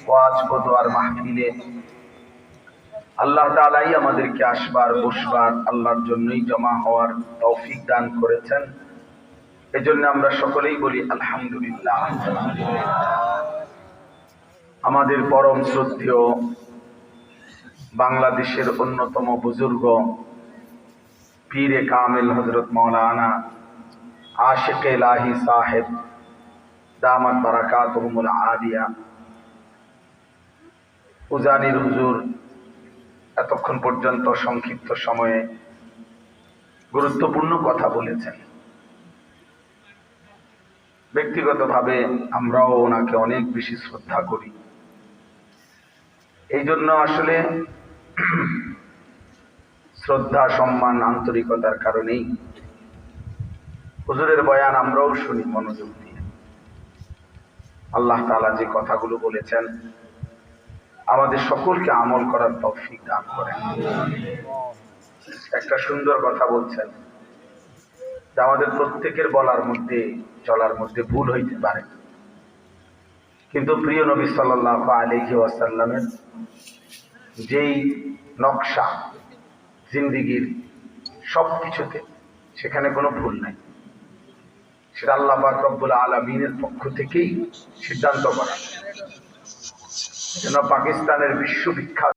ওয়াজ ও দোয়ার মাহফিলে আল্লাহ তাআলাই আমাদেরকে আসবার বসবার আল্লাহর জন্যই জমা হওয়ার তৌফিক দান করেছেন। এজন্য আমরা সকলেই বলি আলহামদুলিল্লাহ। আমাদের পরম শ্রদ্ধেয় বাংলাদেশের অন্যতম বুজুর্গ পীরে কামিল হযরত মাওলানা আশিক ইলাহি সাহেব দামাত বারাকাতুহুমুল আলিয়া উজানির হুজুর এতক্ষণ পর্যন্ত সংক্ষিপ্ত সময়ে গুরুত্বপূর্ণ কথা বলেছেন। ব্যক্তিগতভাবে আমরাও ওনাকে অনেক বেশি শ্রদ্ধা করি। এই জন্য আসলে শ্রদ্ধা, সম্মান, আন্তরিকতার কারণেই হুজুরের বয়ান আমরাও শুনি মনোযোগ দিয়ে। আল্লাহ তাআলা যে কথাগুলো বলেছেন আমাদের সকলকে আমল করার তৌফিক দান করেন। একটা সুন্দর কথা বলছেন যে আমাদের প্রত্যেকের বলার মধ্যে চলার মধ্যে ভুল হইতে পারে, কিন্তু প্রিয় নবী সাল্লাল্লাহু আলাইহি ওয়াসাল্লামের যেই নকশা জিন্দেগীর সব কিছুতে, সেখানে কোনো ভুল নাই। সেটা আল্লাহ পাক রব্বুল আলামিনের পক্ষ থেকেই সিদ্ধান্ত করা। যেন পাকিস্তানের বিশ্ববিখ্যাত